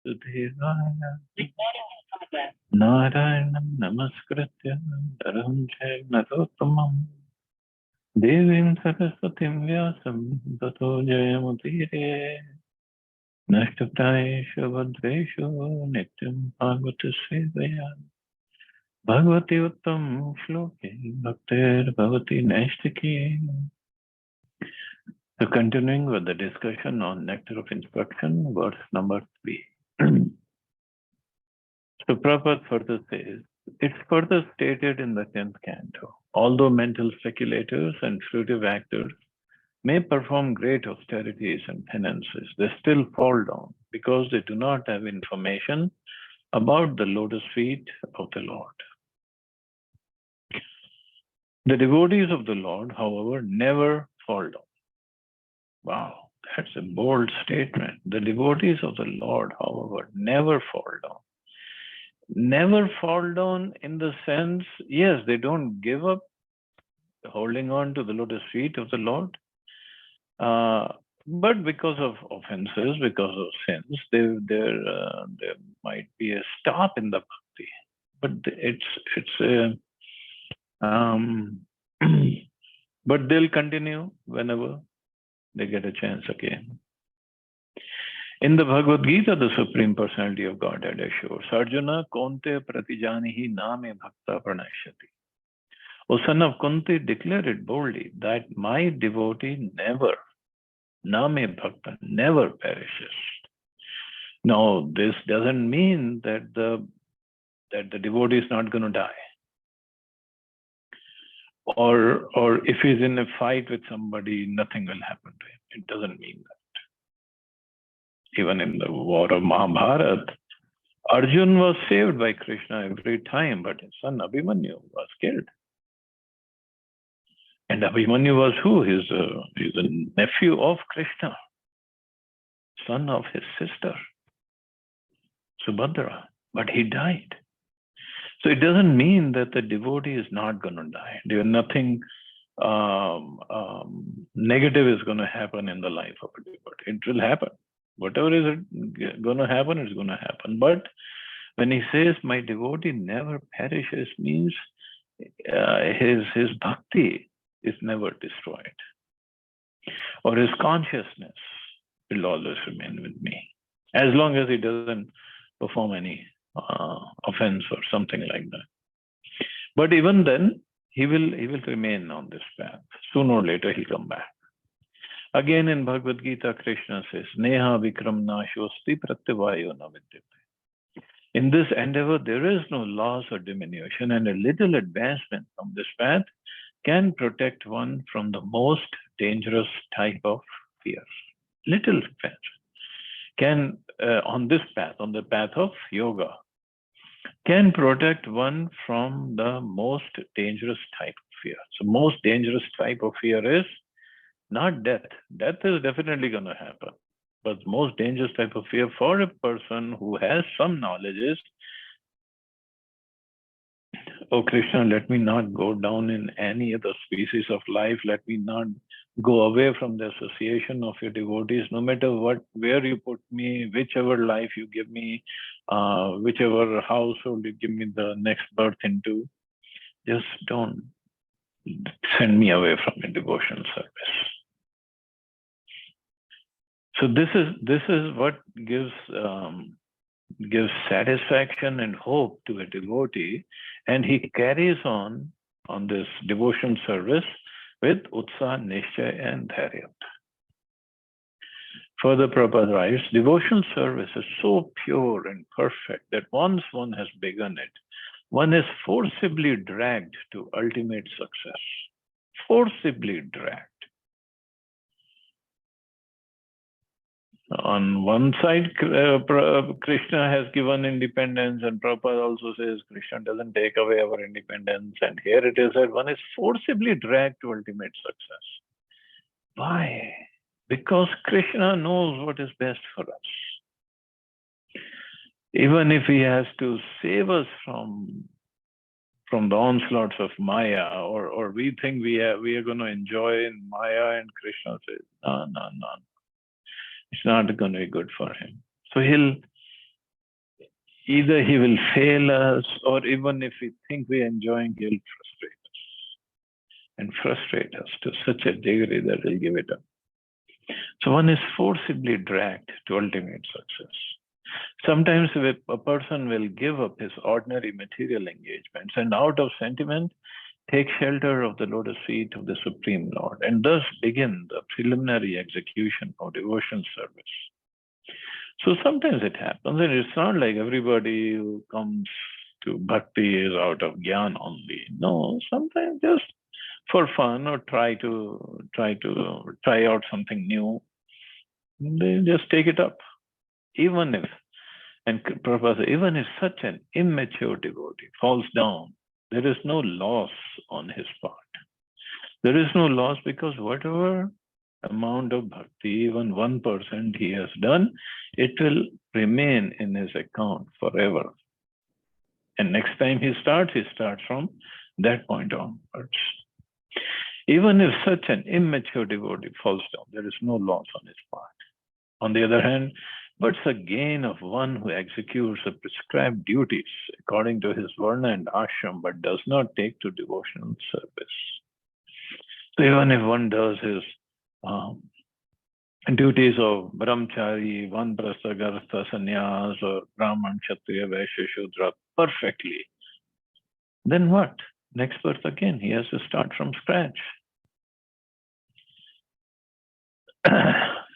Sudhivaya Narayanam Namaskritya Dharam Narottamam Devim Saraswatim Vyasam Tato Jayamudire Nashtaprayeshu Bhadreshu Nityam Bhagavata Sevaya Bhagavati Uttam Shloke Bhaktir Bhavati Naistiki. So continuing with the discussion on Nectar of Instruction, verse number 3. So Prabhupada further says, it's further stated in the 10th canto, although mental speculators and fruitive actors may perform great austerities and penances, they still fall down because they do not have information about the lotus feet of the Lord. The devotees of the Lord, however, never fall down. Wow, that's a bold statement. The devotees of the Lord, however, never fall down. Never fall down in the sense, yes, they don't give up holding on to the lotus feet of the Lord. But because of offenses, because of sins, there might be a stop in the bhakti. But but they'll continue whenever they get a chance again. In the Bhagavad Gita, the Supreme Personality of Godhead assures, Arjuna konte pratijanihi name bhakta pranashyati. O son of Kunti, declare it boldly that my devotee never, name bhakta, never perishes. Now, this doesn't mean that the devotee is not going to die. Or if he's in a fight with somebody, nothing will happen to him. It doesn't mean that. Even in the war of Mahabharata, Arjun was saved by Krishna every time, but his son Abhimanyu was killed. And Abhimanyu was who? He's a nephew of Krishna, son of his sister, Subhadra. But he died. So it doesn't mean that the devotee is not going to die. Nothing negative is going to happen in the life of a devotee. It will happen. Whatever is going to happen, it's going to happen. But when he says, my devotee never perishes, means his bhakti is never destroyed. Or his consciousness will always remain with me. As long as he doesn't perform any offense or something like that. But even then, he will remain on this path. Sooner or later, he'll come back. Again, in Bhagavad Gita, Krishna says, Neha vikram nashosti pratyavayo na vidyate. In this endeavor, there is no loss or diminution, and a little advancement from this path can protect one from the most dangerous type of fear. Little advancement can, on this path, on the path of yoga, can protect one from the most dangerous type of fear. So most dangerous type of fear is not death. Death is definitely going to happen. But the most dangerous type of fear for a person who has some knowledge is, oh Krishna, let me not go down in any other species of life. Let me not go away from the association of your devotees, no matter where you put me, whichever life you give me, whichever household you give me the next birth into. Just don't send me away from your devotional service. So this is what gives satisfaction and hope to a devotee, and he carries on this devotion service with utsaha, nishchay, and dharya. Further, Prabhupada writes, devotional service is so pure and perfect that once one has begun it, one is forcibly dragged to ultimate success. Forcibly dragged. On one side, Krishna has given independence, and Prabhupada also says Krishna doesn't take away our independence. And here it is that one is forcibly dragged to ultimate success. Why? Because Krishna knows what is best for us. Even if he has to save us from the onslaughts of Maya, or we think we are going to enjoy in Maya, and Krishna says, no. It's not going to be good for him. So Either he will fail us, or even if we think we are enjoying, he'll frustrate us to such a degree that he'll give it up. So one is forcibly dragged to ultimate success. Sometimes a person will give up his ordinary material engagements and out of sentiment take shelter of the lotus feet of the Supreme Lord and thus begin the preliminary execution of devotion service. So sometimes it happens, and it's not like everybody who comes to bhakti is out of jnana only. No, sometimes just for fun or try out something new, they just take it up. Even if, and Prabhupada, even if such an immature devotee falls down, there is no loss on his part. There is no loss because whatever amount of bhakti, even 1% he has done, it will remain in his account forever. And next time he starts from that point onwards. Even if such an immature devotee falls down, there is no loss on his part. On the other hand, what's the gain of one who executes the prescribed duties according to his varna and ashram, but does not take to devotional service? So even if one does his duties of brahmachari, vanprastha, garstha, sannyas, or brahman, kshatriya, vaishya, shudra perfectly, then what? Next birth again, he has to start from scratch.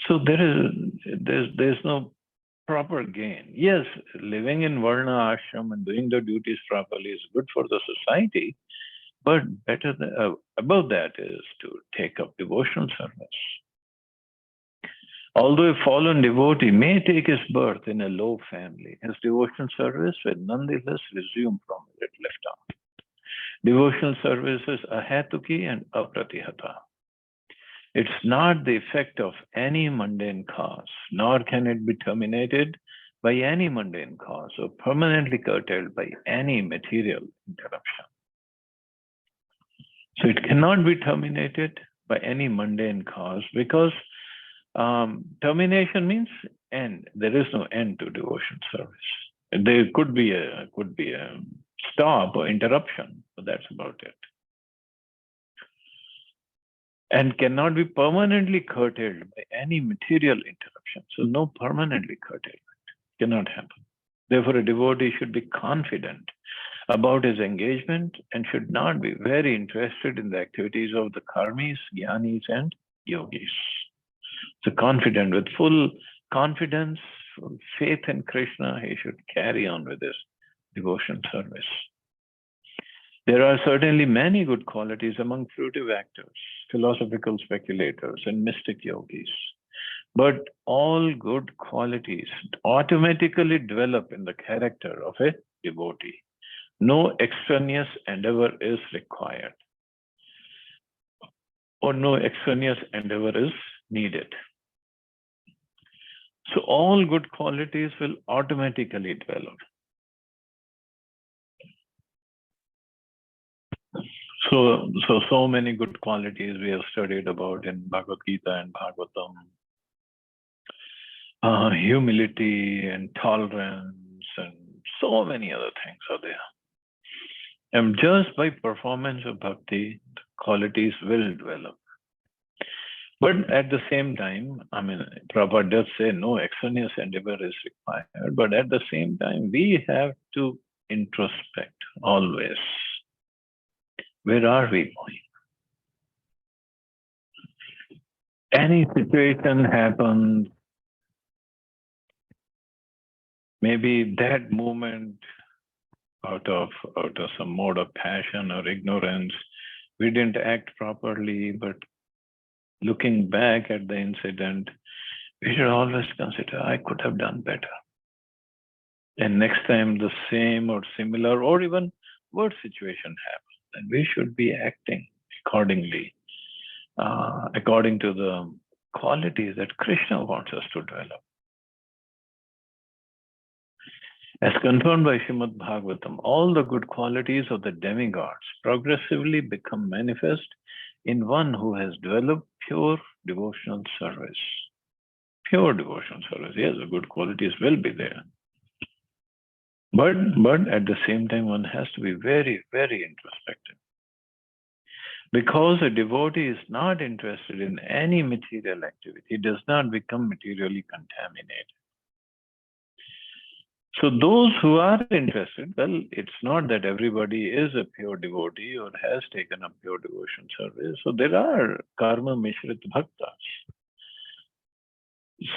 So there's no proper gain. Yes, living in varna ashram and doing the duties properly is good for the society, but better above that is to take up devotional service. Although a fallen devotee may take his birth in a low family, his devotional service will nonetheless resume from where it left off. Devotional service is ahatuki and apratihata. It's not the effect of any mundane cause, nor can it be terminated by any mundane cause or permanently curtailed by any material interruption. So it cannot be terminated by any mundane cause because termination means end. There is no end to devotion service. There could be a stop or interruption, but that's about it. And cannot be permanently curtailed by any material interruption. So no permanently curtailment cannot happen. Therefore, a devotee should be confident about his engagement and should not be very interested in the activities of the karmis, jnanis, and yogis. So confident, with full confidence, full faith in Krishna, he should carry on with his devotion service. There are certainly many good qualities among fruitive actors, philosophical speculators, and mystic yogis. But all good qualities automatically develop in the character of a devotee. No extraneous endeavor is required, or no extraneous endeavor is needed. So all good qualities will automatically develop. So many good qualities we have studied about in Bhagavad Gita and Bhagavatam. Humility and tolerance and so many other things are there. And just by performance of bhakti, the qualities will develop. But at the same time, Prabhupada does say no extraneous endeavor is required, but at the same time, we have to introspect always. Where are we going? Any situation happens, maybe that moment out of some mode of passion or ignorance, we didn't act properly, but looking back at the incident, we should always consider, I could have done better. And next time the same or similar or even worse situation happens, then we should be acting accordingly, according to the qualities that Krishna wants us to develop. As confirmed by Srimad Bhagavatam, all the good qualities of the demigods progressively become manifest in one who has developed pure devotional service. Pure devotional service, yes, the good qualities will be there. But at the same time, one has to be very, very introspective. Because a devotee is not interested in any material activity, he does not become materially contaminated. So those who are interested, well, it's not that everybody is a pure devotee or has taken up pure devotion service. So there are karma mishrit bhaktas.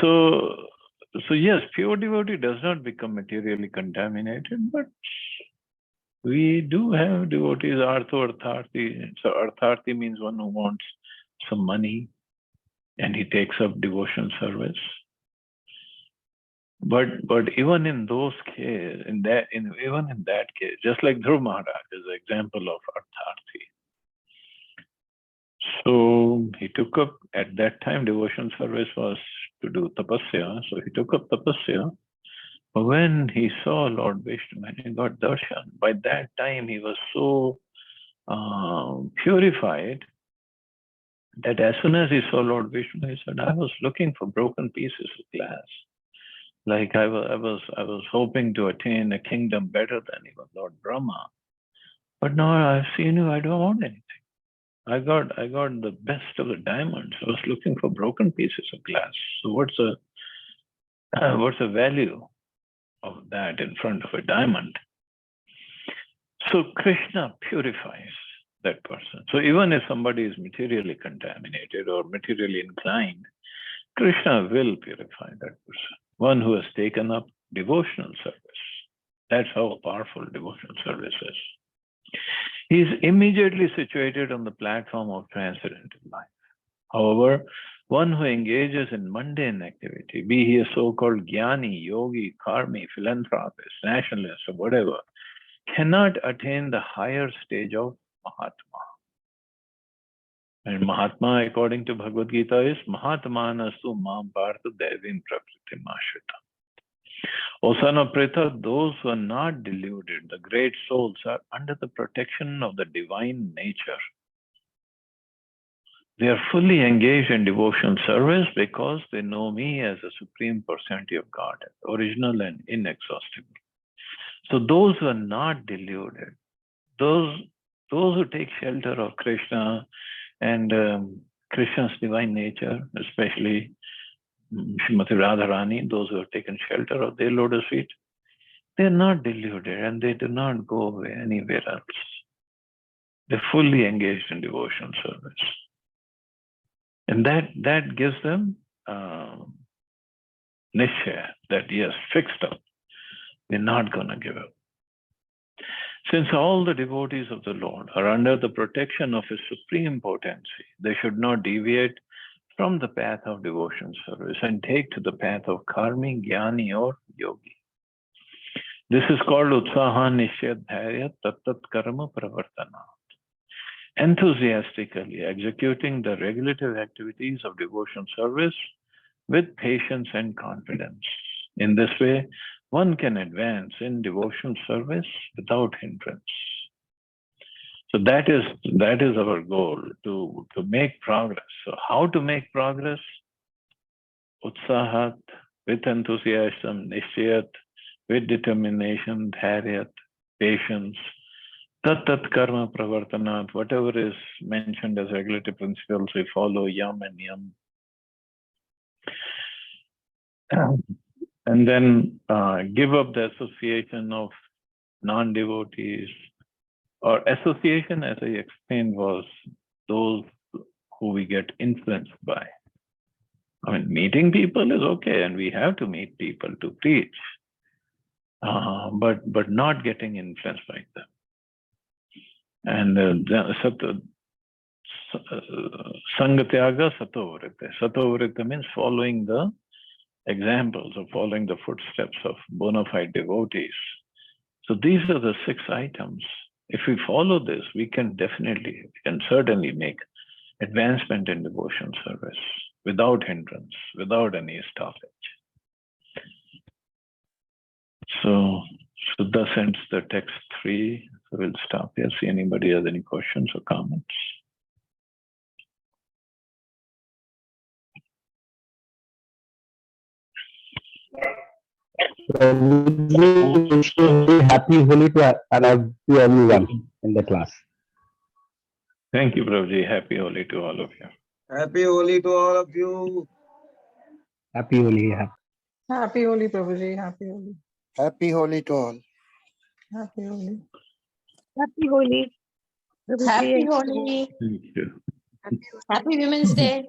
So yes, pure devotee does not become materially contaminated, but we do have devotees, artho artharthi. So artharthi means one who wants some money and he takes up devotion service. But even in those cases, even in that case, just like Dhruv Maharaj is an example of artharthi. So he took up, at that time, devotion service was to do tapasya. So he took up tapasya. But when he saw Lord Vishnu and he got darshan, by that time he was so purified that as soon as he saw Lord Vishnu, he said, I was looking for broken pieces of glass. Like I was hoping to attain a kingdom better than even Lord Brahma. But now I've seen you, I don't want anything. I got the best of the diamonds. I was looking for broken pieces of glass. So what's the value of that in front of a diamond? So Krishna purifies that person. So even if somebody is materially contaminated or materially inclined, Krishna will purify that person. One who has taken up devotional service. That's how powerful devotional service is. He is immediately situated on the platform of transcendental life. However, one who engages in mundane activity, be he a so-called jnani, yogi, karmi, philanthropist, nationalist, or whatever, cannot attain the higher stage of Mahatma. And Mahatma, according to Bhagavad Gita, is Mahatmanastu Mam Partha Devim Prakriti Mashrita. O son of Pritha, those who are not deluded, the great souls, are under the protection of the divine nature. They are fully engaged in devotional service because they know me as a supreme personality of God, original and inexhaustible. So those who are not deluded, those who take shelter of Krishna and Krishna's divine nature, especially Srimati Radharani, those who have taken shelter of their lotus feet, they are not deluded and they do not go away anywhere else. They're fully engaged in devotional service. And that gives them nishya, that yes, fixed up. They're not going to give up. Since all the devotees of the Lord are under the protection of His supreme potency, they should not deviate from the path of devotion service and take to the path of karmi, jnani, or yogi. This is called utsaha nishyadhyaya tattat karma pravartana. Enthusiastically executing the regulative activities of devotion service with patience and confidence. In this way, one can advance in devotional service without hindrance. So that is our goal, to make progress. So how to make progress? Utsahat, with enthusiasm, nishyat, with determination, dharyat, patience, tat karma pravartanat, whatever is mentioned as regulative principles, we follow yam and yam. And then give up the association of non-devotees, or association, as I explained, was those who we get influenced by. I mean, meeting people is okay, and we have to meet people to preach, but not getting influenced by them. And sangatyaga satovritta. Satovritta means following the examples of following the footsteps of bona fide devotees. So these are the 6 items. If we follow this, we can certainly make advancement in devotion service without hindrance, without any stoppage. So thus ends the text 3. So we'll stop here. See anybody has any questions or comments. Happy Holi to everyone in the class. Thank you, Prabhuji. Happy Holi to all of you. Happy Holi to all of you. Happy Holi. Happy Holi, Prabhuji. Happy Holi. Happy Holi to all. Happy Holi. Happy Holi. Happy Holi. Thank you. Happy Women's Day.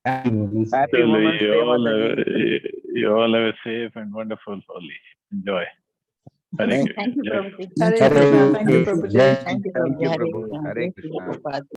Happy Holi. Happy Chalo, Women's Day, Mataji. you all have a safe and wonderful Holi. Enjoy. Hare Thank Krishna. Thank you, Jai Prabhuji. Hare Hare Krishna. Thank you, Krishna. Prabhuji. Thank you, Thank Prabhuji. you, Hare Prabhu. Krishna. Hare Jai Shri Krishna. Prabhupada.